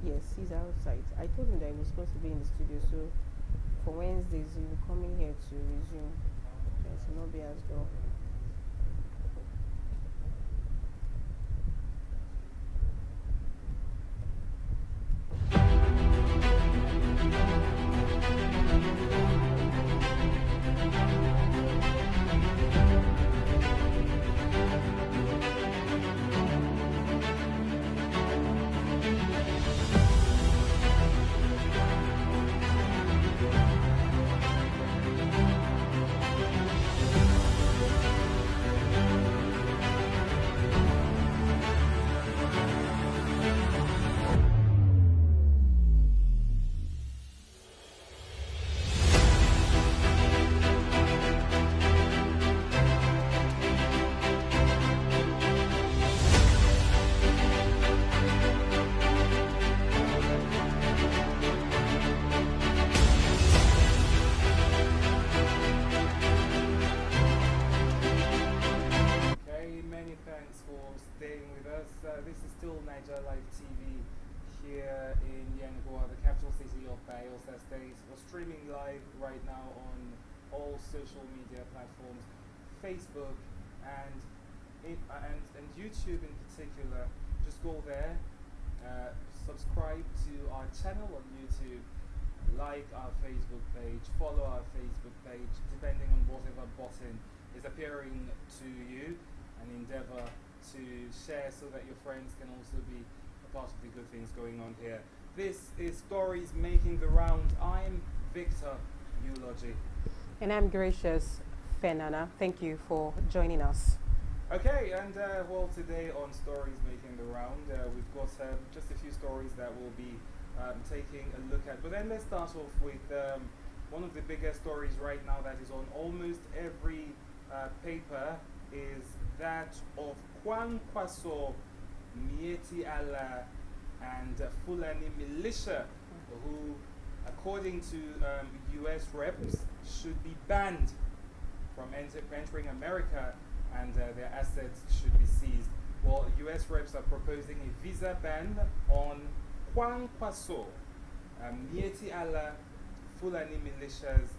Yes, he's outside. I told him that he was supposed to be in the studio, so for Wednesdays he will come in here to resume. Yes, he will not be as dull. Okay, many thanks for staying with us. This is still Naija Live TV here in Yenagoa, the capital city of Bayelsa State. We're streaming live right now on all social media platforms, Facebook and and YouTube in particular. Just go there, subscribe to our channel on YouTube, like our Facebook page, follow our Facebook page, depending on whatever button is appearing to you, and endeavor to share so that your friends can also be a part of the good things going on here. This is Stories Making the Round. I'm Victor Eulogy. And I'm Gracious Fenana. Thank you for joining us. Okay, and well, today on Stories Making the Round, we've got just a few stories that we'll be taking a look at. But then let's start off with one of the biggest stories right now that is on almost every paper is that of Kwan Kwaso, Mieti Allah, and Fulani militia, who, according to US reps, should be banned from entering America, and their assets should be seized. Well, US reps are proposing a visa ban on Kwan Kwaso, Mieti Allah, Fulani militias,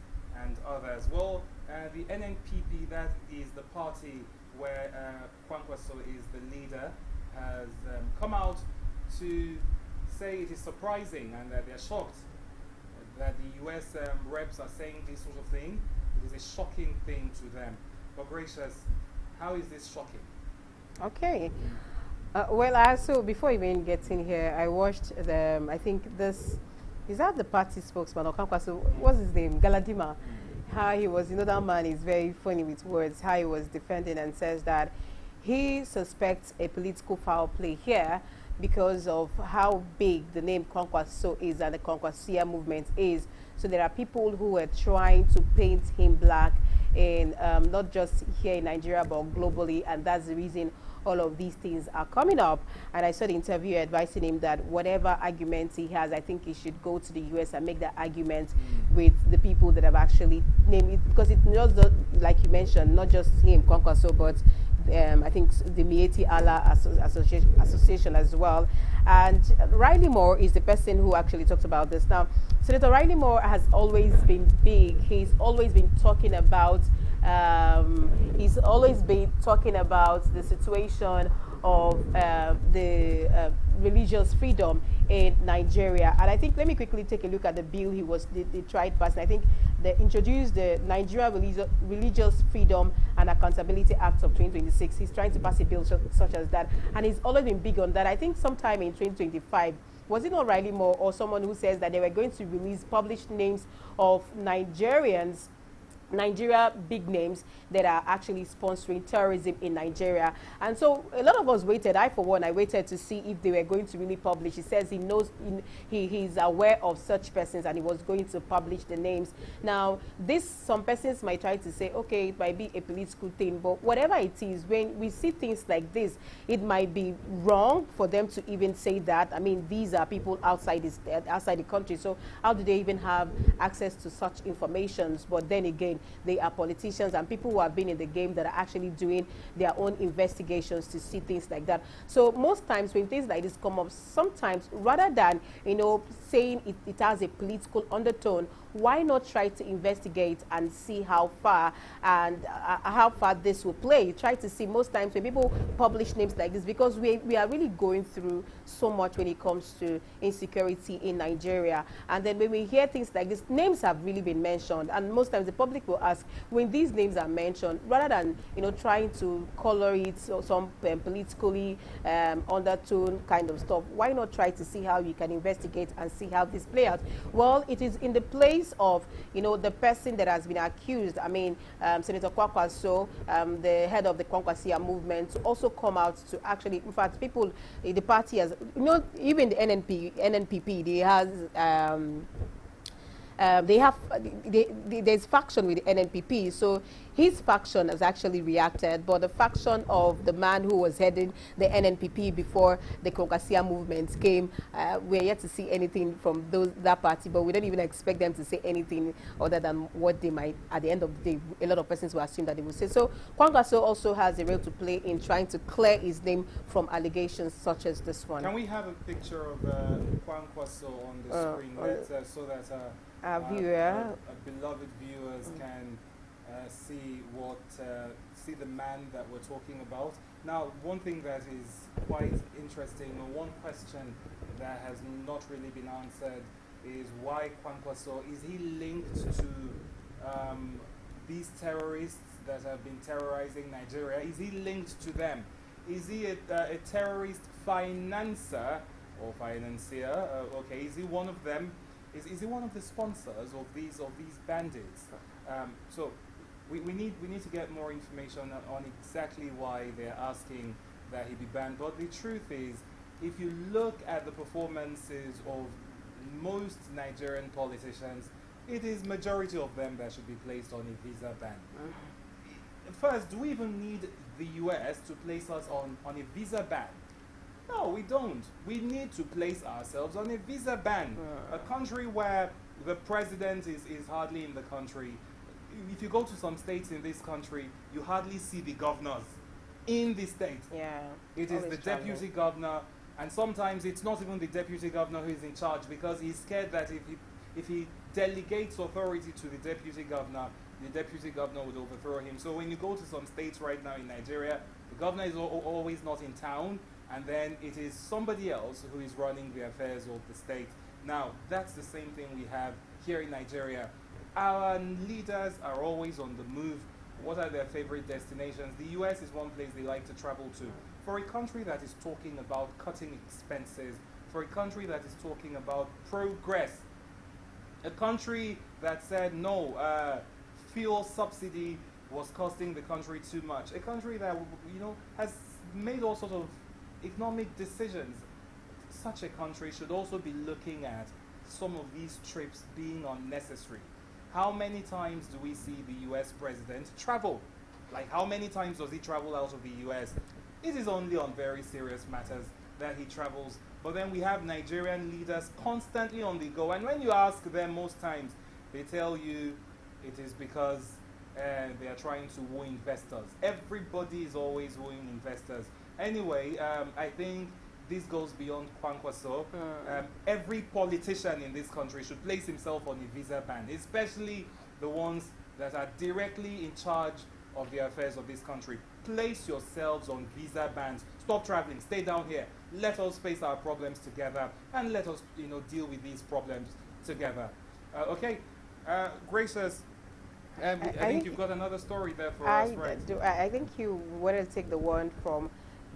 and others. Well, the NNPP, that is the party where Kwan Kwaso is the leader, has come out to say it is surprising and that they're shocked that the US reps are saying this sort of thing. It is a shocking thing to them. But Gracious, how is this shocking? Okay. Well, also, before even getting here, I watched the, I think this, is that the party spokesman or Kwankwaso? What's his name? Galadima. How he was, that man is very funny with words, how he was defending and says that he suspects a political foul play here because of how big the name Kwankwaso is and the Kwankwasia movement is. So there are people who are trying to paint him black in not just here in Nigeria but globally, and that's the reason all of these things are coming up. And I saw the interview advising him that whatever arguments he has, I think he should go to the US and make that argument with the people that have actually named it, because it's not like you mentioned, not just him, Kwankwaso, but I think the Mieti Allah Association as well. And Riley Moore is the person who actually talked about this. Now, Senator Riley Moore has always been big. He's always been talking about the situation of the religious freedom in Nigeria. And I think, let me quickly take a look at the bill they tried passing. I think they introduced the Nigeria Religious Freedom and Accountability Act of 2026. He's trying to pass a bill such as that, and he's always been big on that. I think sometime in 2025, was it not Riley Moore or someone who says that they were going to release published names of Nigeria big names that are actually sponsoring terrorism in Nigeria? And so a lot of us waited. I, for one, I waited to see if they were going to really publish. He says he knows, he's aware of such persons, and he was going to publish the names. Now, some persons might try to say, okay, it might be a political thing, but whatever it is, when we see things like this, it might be wrong for them to even say that. I mean, these are people outside the country, so how do they even have access to such information? But then again, saying. They are politicians and people who have been in the game that are actually doing their own investigations to see things like that. So most times when things like this come up, sometimes rather than, saying it has a political undertone, why not try to investigate and see how far this will play? Try to see. Most times when people publish names like this, because we are really going through so much when it comes to insecurity in Nigeria, and then when we hear things like this, names have really been mentioned, and most times the public will ask, when these names are mentioned, rather than trying to color it or some politically undertone kind of stuff, why not try to see how you can investigate and see how this play out? Well, it is in the place of the person that has been accused. I mean, Senator Kwakwaso, the head of the Kwankwasia movement, to also come out to actually, in fact, people, the party has, even the NNPP, there's faction with the NNPP, so his faction has actually reacted, but the faction of the man who was heading the NNPP before the Kwankwasia movement came, we're yet to see anything from that party, but we don't even expect them to say anything other than what they might, at the end of the day, a lot of persons will assume that they will say. So Kwankwaso also has a role to play in trying to clear his name from allegations such as this one. Can we have a picture of Kwankwaso on the screen, so that our beloved viewers can see the man that we're talking about. Now, one thing that is quite interesting, or one question that has not really been answered, is why Kwankwaso, is he linked to these terrorists that have been terrorizing Nigeria? Is he linked to them? Is he a terrorist financer or financier? Okay, is he one of them? Is he one of the sponsors of these bandits? So we need to get more information on exactly why they're asking that he be banned. But the truth is, if you look at the performances of most Nigerian politicians, it is majority of them that should be placed on a visa ban. First, do we even need the US to place us on a visa ban? No, we don't. We need to place ourselves on a visa ban. A country where the president is hardly in the country. If you go to some states in this country, you hardly see the governors in the state. Yeah. It is the deputy governor, and sometimes it's not even the deputy governor who is in charge, because he's scared that if he delegates authority to the deputy governor would overthrow him. So when you go to some states right now in Nigeria, the governor is always not in town, and then it is somebody else who is running the affairs of the state. Now, that's the same thing we have here in Nigeria. Our leaders are always on the move. What are their favorite destinations? The US is one place they like to travel to. For a country that is talking about cutting expenses, for a country that is talking about progress, a country that said no, fuel subsidy was costing the country too much, a country that has made all sorts of economic decisions, such a country should also be looking at some of these trips being unnecessary. How many times do we see the US president travel? Like, how many times does he travel out of the US? It is only on very serious matters that he travels. But then we have Nigerian leaders constantly on the go. And when you ask them, most times, they tell you it is because they are trying to woo investors. Everybody is always wooing investors. Anyway, I think this goes beyond Kwankwaso. Every politician in this country should place himself on a visa ban, especially the ones that are directly in charge of the affairs of this country. Place yourselves on visa bans. Stop traveling. Stay down here. Let us face our problems together, and let us, deal with these problems together. Okay, Gracious. I think you've got another story there for us, right? I think you wanted to take the one from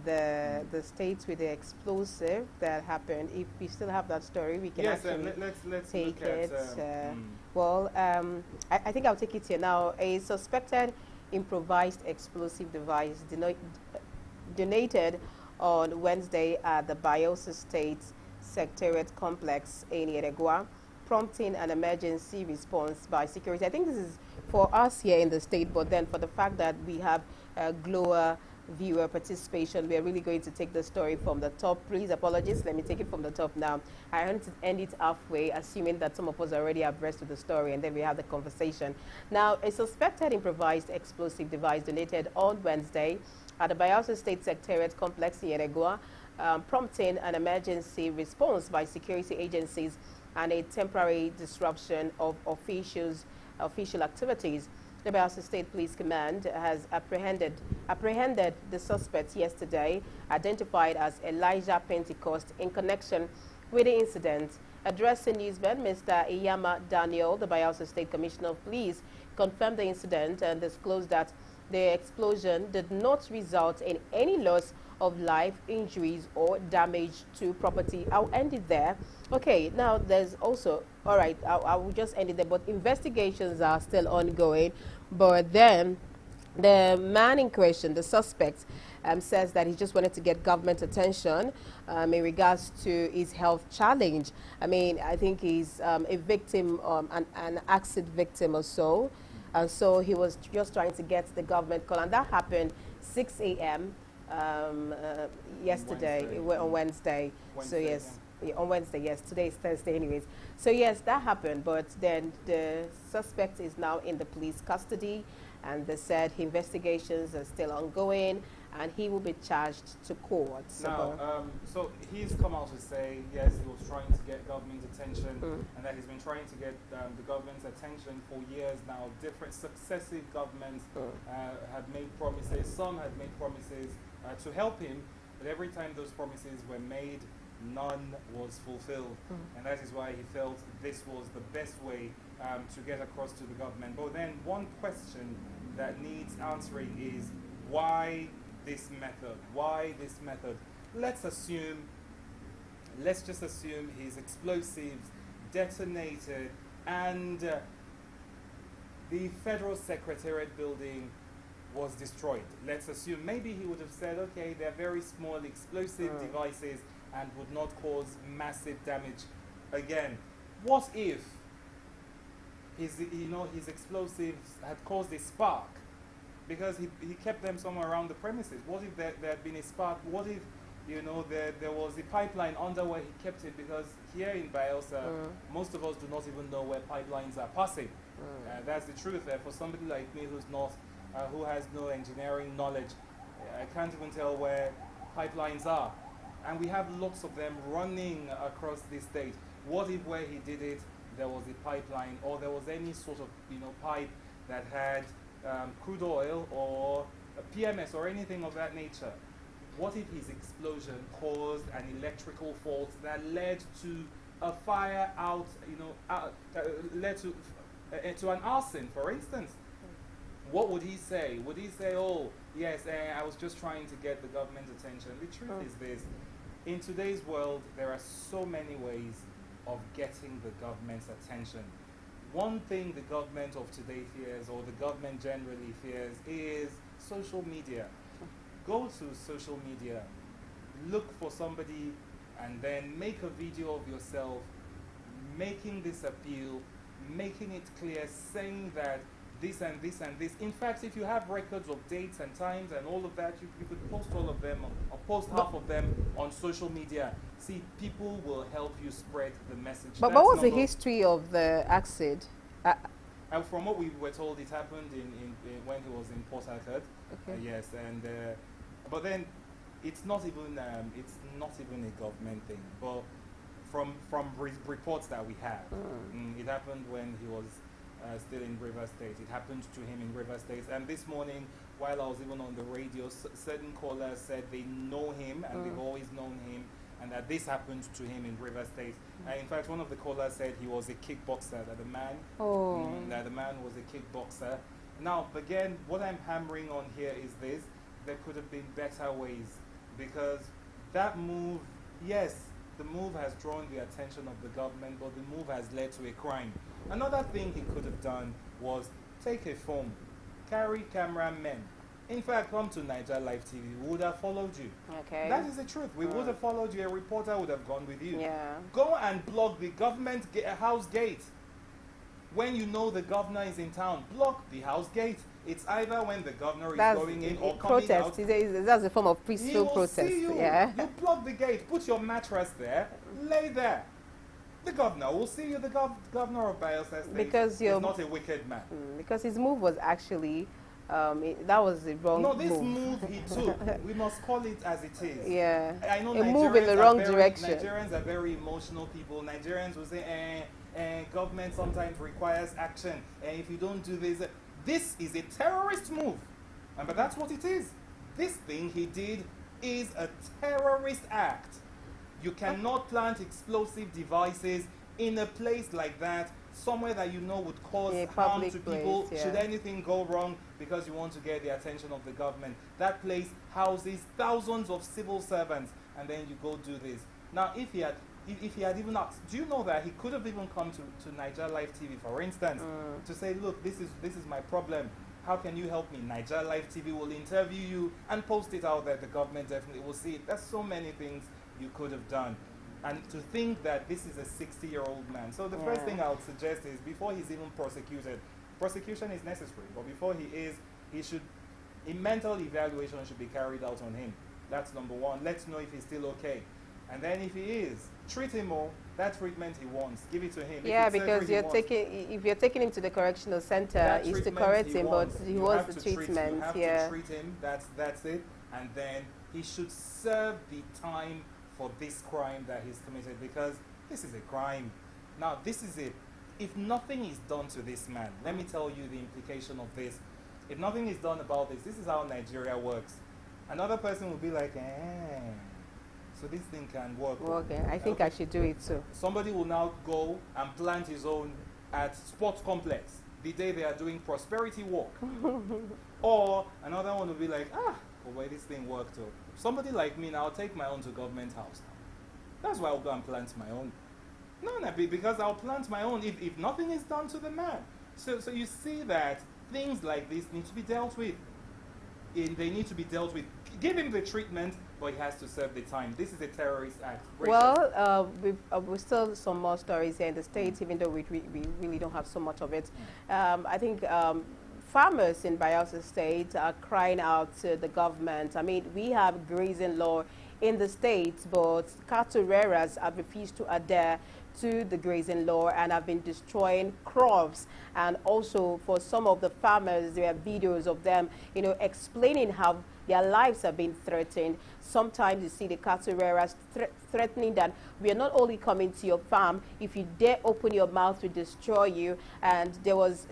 the states with the explosive that happened. If we still have that story, we can actually let's take look it. At, Well, I think I'll take it here now. A suspected improvised explosive device donated on Wednesday at the Bayelsa State Secretariat Complex in Yeregua, prompting an emergency response by security. I think this is for us here in the state, but then for the fact that we have GLOA viewer participation. We are really going to take the story from the top. Please apologies. Let me take it from the top now. I want to end it halfway, assuming that some of us are already abreast of the story, and then we have the conversation. Now, a suspected improvised explosive device donated on Wednesday at the Bayelsa State Secretariat complex in Yenagoa, prompting an emergency response by security agencies and a temporary disruption of official activities. The Bayelsa State Police Command has apprehended the suspect yesterday, identified as Elijah Pentecost, in connection with the incident. Addressing newsmen, Mr. Iyama Daniel, the Bayelsa State Commissioner of Police, confirmed the incident and disclosed that the explosion did not result in any loss of life, injuries, or damage to property. I'll end it there. Okay, now there's also, all right, I will just end it there, but investigations are still ongoing. But then the man in question, the suspect, says that he just wanted to get government attention in regards to his health challenge. I mean, I think he's a victim, an accident victim or so. And so he was just trying to get the government call. And that happened 6 a.m. Yesterday, on Wednesday. So yes, yeah, on Wednesday, yes. Today is Thursday anyways. So yes, that happened. But then the suspect is now in the police custody. And they said investigations are still ongoing, and he will be charged to court. Now, so he's come out to say, yes, he was trying to get government attention, and that he's been trying to get the government's attention for years now. Different successive governments have made promises. Some had made promises to help him, but every time those promises were made, none was fulfilled. And that is why he felt this was the best way to get across to the government. But then one question that needs answering is, why this method? Why this method? Let's just assume his explosives detonated and the Federal Secretariat building was destroyed. Let's assume maybe he would have said, okay, they're very small explosive devices and would not cause massive damage. Again, what if his explosives had caused a spark because he kept them somewhere around the premises? What if there had been a spark? What if there was a pipeline under where he kept it? Because here in Bayelsa, most of us do not even know where pipelines are passing. That's the truth. For somebody like me who has no engineering knowledge, I can't even tell where pipelines are. And we have lots of them running across the state. What if where he did it, there was a pipeline, or there was any sort of pipe that had crude oil or a PMS or anything of that nature? What if his explosion caused an electrical fault that led to a fire led to an arson, for instance? What would he say? Would he say, oh, yes, I was just trying to get the government's attention? The truth is this. In today's world, there are so many ways of getting the government's attention. One thing the government of today fears, or the government generally fears, is social media. Go to social media, look for somebody, and then make a video of yourself making this appeal, making it clear, saying that this and this and this. In fact, if you have records of dates and times and all of that, you could post all of them or post half of them on social media. See, people will help you spread the message. But what was the history of the accident? And from what we were told, it happened in when he was in Port Harcourt. Okay. Yes, and but then it's not even a government thing. But from reports that we have, it happened when he was still in River State. It happened to him in River State. And this morning, while I was even on the radio, certain callers said they know him and they've always known him, and that this happened to him in River State. In fact, one of the callers said he was a kickboxer, that the man was a kickboxer. Now, again, what I'm hammering on here is this: there could have been better ways, because that move, yes, the move has drawn the attention of the government, but the move has led to a crime. Another thing he could have done was take a phone, carry cameramen. In fact, come to Naija Live TV, we would have followed you. Okay. That is the truth. We would have followed you. A reporter would have gone with you. Yeah. Go and block the government house gate. When you know the governor is in town, block the house gate. It's either when the governor is going in or coming protest. out. That's a form of He peaceful will protest. see you. Yeah. You block the gate, put your mattress there, lay there. The governor will see you. The governor of Bayelsa State Because is not a wicked man. Because his move was actually, that was the wrong No, this move he took, we must call it as it is. Yeah. I know a move in the wrong direction. Nigerians are very emotional people. Nigerians will say, government sometimes requires action. And if you don't do this is a terrorist move. But that's what it is. This thing he did is a terrorist act. You cannot plant explosive devices in a place like that, somewhere that you know would cause harm to people should anything go wrong because you want to get the attention of the government. That place houses thousands of civil servants, and then you go do this. Now, if he had even asked, do you know that he could have even come to Naija Live TV, for instance, to say, look, this is my problem. How can you help me? Naija Live TV will interview you and post it out there. The government definitely will see it. There's so many things you could have done. And to think that this is a 60-year-old man. So the first thing I would suggest is before he's even prosecuted, prosecution is necessary, but before a mental evaluation should be carried out on him. That's number one. Let's know if he's still okay. And then if he is, treat him all. That treatment he wants, give it to him. Yeah, because if you're taking him to the correctional center, is to correct him, but he wants the treatment. You have to treat him. That's it. And then he should serve the time for this crime that he's committed, because this is a crime. Now, if nothing is done to this man, let me tell you the implication of this. If nothing is done about this is how Nigeria works. Another person will be like, so this thing can work. Okay, I think I should do it too. Somebody will now go and plant his own at Sports Complex the day they are doing Prosperity Walk. Or another one will be like, why this thing worked too. Somebody like me now, I'll take my own to government house. That's why I'll go and plant my own. No, because I'll plant my own if nothing is done to the man. So you see that things like this need to be dealt with. They need to be dealt with. Give him the treatment, but he has to serve the time. This is a terrorist act. Well, we've still some more stories here in the States, even though we really don't have so much of it. I think farmers in Bayelsa State are crying out to the government. I mean, we have grazing law in the States, but cattle rearers have refused to adhere to the grazing law and have been destroying crops. And also for some of the farmers, there are videos of them, explaining how their lives are being threatened. Sometimes you see the cattle rearers threatening that we are not only coming to your farm, if you dare open your mouth, we destroy you. And there was,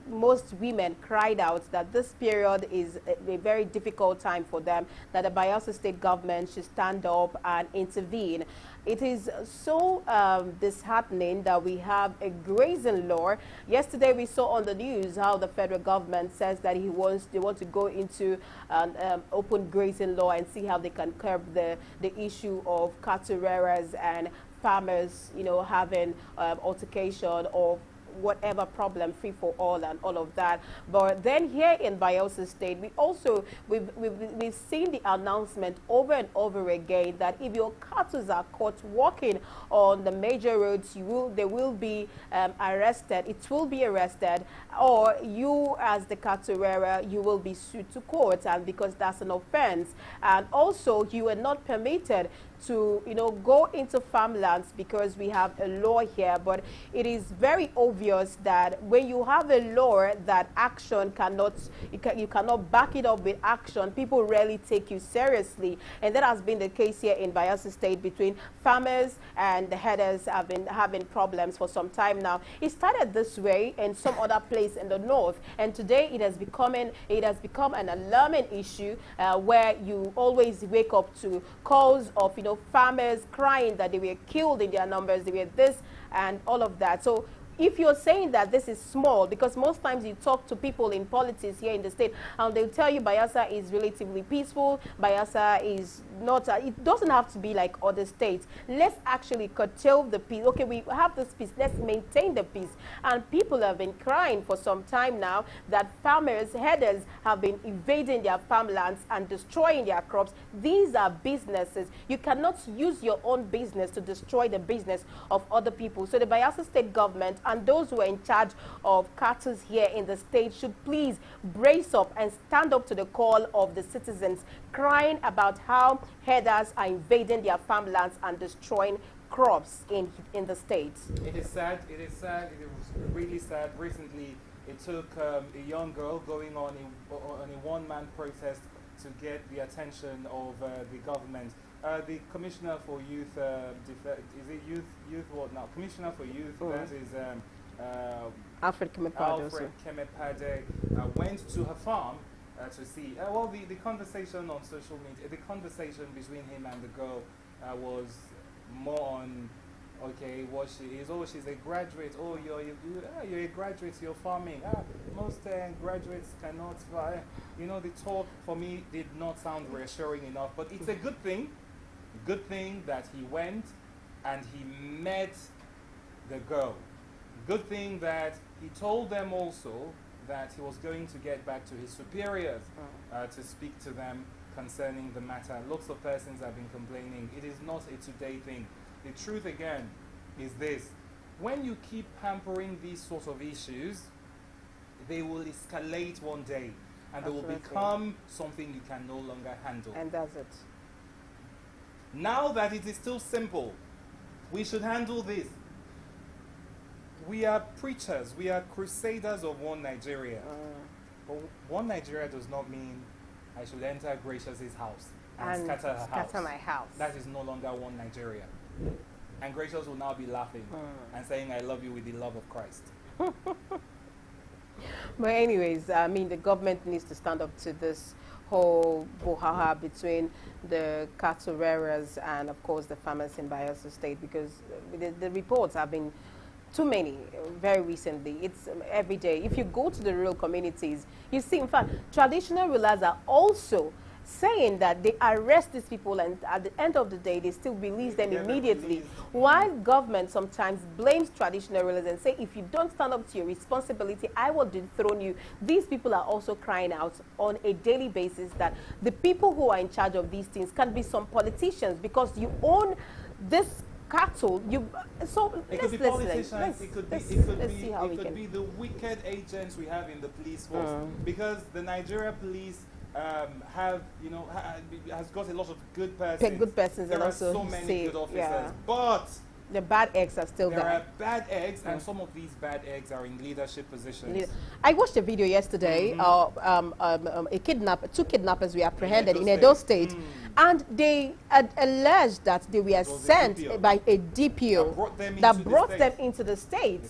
most women cried out that this period is a very difficult time for them, that the Bayelsa State government should stand up and intervene. It is so disheartening that we have a grazing law. Yesterday we saw on the news how the federal government says that they want to go into an open grazing law and see how they can curb the issue of cattle rearers and farmers, having altercation of whatever problem, free for all and all of that. But then here in Bayelsa State, we've seen the announcement over and over again that if your cattle are caught walking on the major roads, they will be arrested. It will be arrested, or you as the cattle rearer, you will be sued to court, and because that's an offense. And also you are not permitted to go into farmlands because we have a law here. But it is very obvious that when you have a law that action you cannot back it up with action, people rarely take you seriously. And that has been the case here in Bayelsa State between farmers and the herders have been having problems for some time now. It started this way in some other place in the north, and today it has become an alarming issue where you always wake up to calls of farmers crying that they were killed in their numbers, they were this and all of that. So if you're saying that this is small, because most times you talk to people in politics here in the state and they'll tell you Bayelsa is relatively peaceful, Bayelsa is not, it doesn't have to be like other states. Let's actually curtail the peace. Okay, we have this peace, let's maintain the peace. And people have been crying for some time now that farmers, herders have been invading their farmlands and destroying their crops. These are businesses. You cannot use your own business to destroy the business of other people. So the Bayelsa state government and those who are in charge of cattle here in the state should please brace up and stand up to the call of the citizens crying about how herders are invading their farmlands and destroying crops in the state. It is sad. It is sad. It was really sad. Recently, it took a young girl going on a one-man protest to get the attention of the government. The Commissioner for Youth, is it youth what now? Commissioner for Youth, that is Alfred Kemepade went to her farm to see. Well, the conversation on social media, the conversation between him and the girl was more on, okay, what she is. Oh, she's a graduate. Oh, you're a graduate. You're farming. Most graduates cannot. You know, the talk for me did not sound reassuring enough. But it's a good thing. Good thing that he went and he met the girl. Good thing that he told them also that he was going to get back to his superiors to speak to them concerning the matter. Lots of persons have been complaining. It is not a today thing. The truth again is this. When you keep pampering these sort of issues, they will escalate one day and they will become something you can no longer handle. And that's it. Now that it is still simple, we should handle this. We are preachers, we are crusaders of one Nigeria. But one Nigeria does not mean I should enter Gracious's house and scatter her house. Scatter my house. That is no longer one Nigeria. And Gracious will now be laughing and saying, I love you with the love of Christ. But anyways, I mean, the government needs to stand up to this whole brouhaha between the cattle rearers and, of course, the farmers in Bayelsa State, because the reports have been too many very recently. It's every day. If you go to the rural communities, you see, in fact, traditional rulers are also saying that they arrest these people and at the end of the day, they still release them immediately. While government sometimes blames traditional rulers and say, if you don't stand up to your responsibility, I will dethrone you. These people are also crying out on a daily basis that the people who are in charge of these things can be some politicians because you own this cattle. It could be politicians. It could be the wicked agents we have in the police force, because the Nigeria police has got a lot of good persons. Good persons, there and are also so many good officers, but the bad eggs are still there. There are bad eggs, and some of these bad eggs are in leadership positions. I watched a video yesterday. Two kidnappers were apprehended in Edo State, and they alleged that they were sent by a DPO that brought them into the state.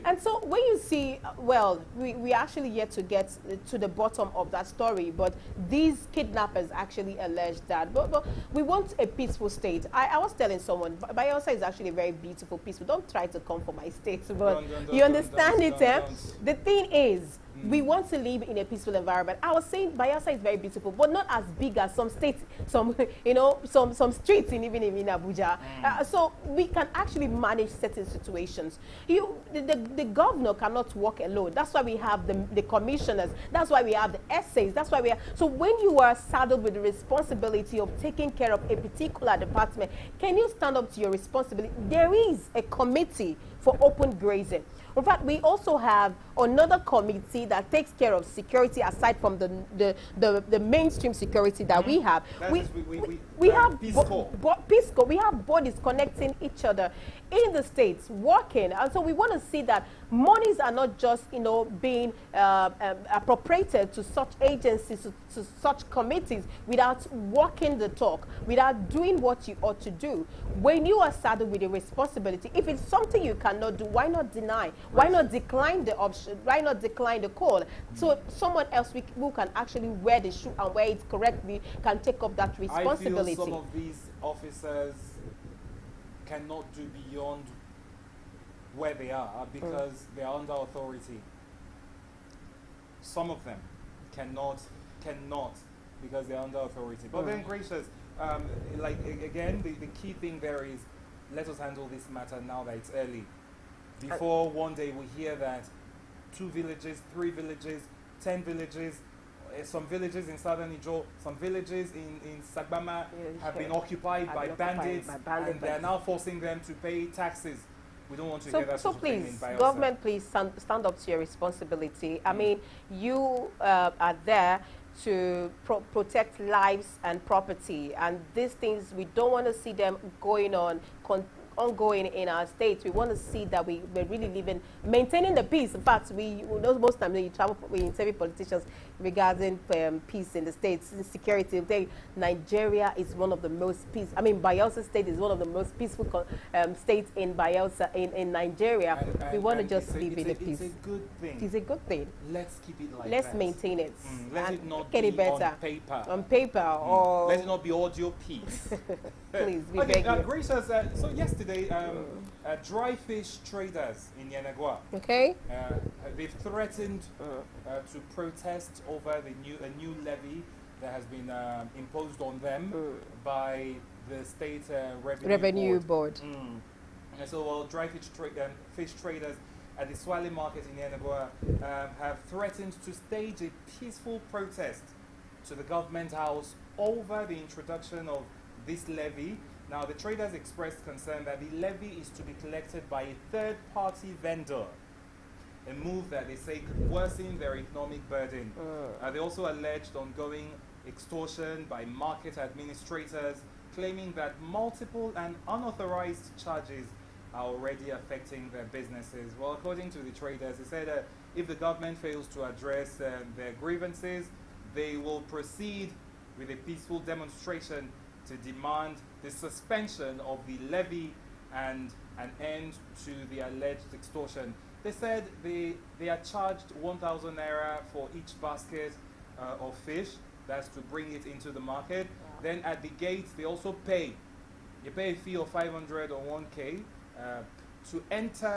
And so when you see, well, we actually yet to get to the bottom of that story, but these kidnappers actually alleged that. But we want a peaceful state. I was telling someone, Bayelsa is actually a very beautiful, peaceful. Don't try to come for my state, but you understand it, eh? The thing is, we want to live in a peaceful environment. I was saying Bayelsa is very beautiful, but not as big as some states, some streets even in Abuja. So we can actually manage certain situations. The governor cannot work alone. That's why we have the commissioners. That's why we have the essays. That's why we have. So when you are saddled with the responsibility of taking care of a particular department, can you stand up to your responsibility? There is a committee for open grazing. In fact, we also have another committee that takes care of security aside from the mainstream security that we have. We have Peace Corps. We have bodies connecting each other in the states working, and so we want to see that monies are not just being appropriated to such agencies, to such committees without walking the talk, without doing what you ought to do. When you are saddled with a responsibility, if it's something you cannot do, why not deny? Why not decline the option? Why not decline the call? So someone else who can actually wear the shoe and wear it correctly can take up that responsibility. I feel some of these officers cannot do beyond where they are because they are under authority. Some of them cannot because they are under authority. But then, Gracious, Again, the key thing there is, let us handle this matter now that it's early. Before one day we hear that 2 villages, 3 villages, 10 villages, some villages in southern Ijo, some villages in Sagbama have been occupied by bandits, and they are now forcing them to pay taxes. We don't want to hear that so sort of thing in please, Bayelsa. government, please stand up to your responsibility. I mean, you are there to protect lives and property, and these things, we don't want to see them going on ongoing in our state. We want to see that we're really living, maintaining the peace. In fact, most times when you travel, we interview politicians regarding peace in the states, security. They, Nigeria is one of the most peaceful. I mean, Bayelsa State is one of the most peaceful states in Bayelsa, in Nigeria. We want to just live in peace. It's a good thing. It's a good thing. Let's keep it like Let's that. maintain it. Let it not get be it better on paper. On paper, or let it not be audio piece. please, we Okay, beg you. Gracious, so yesterday, dry fish traders in Yenagua, Okay. they've threatened to protest over a new levy that has been imposed on them by the state revenue board. And so, dry fish traders at the Swale market in Yenagua have threatened to stage a peaceful protest to the government house over the introduction of this levy. Now, the traders expressed concern that the levy is to be collected by a third-party vendor, a move that they say could worsen their economic burden. They also alleged ongoing extortion by market administrators, claiming that multiple and unauthorized charges are already affecting their businesses. Well, according to the traders, they said if the government fails to address their grievances, they will proceed with a peaceful demonstration to demand the suspension of the levy and an end to the alleged extortion. They said they are charged 1,000 naira for each basket of fish. That's to bring it into the market. Wow. Then at the gate, they also pay. You pay a fee of 500 or 1K to enter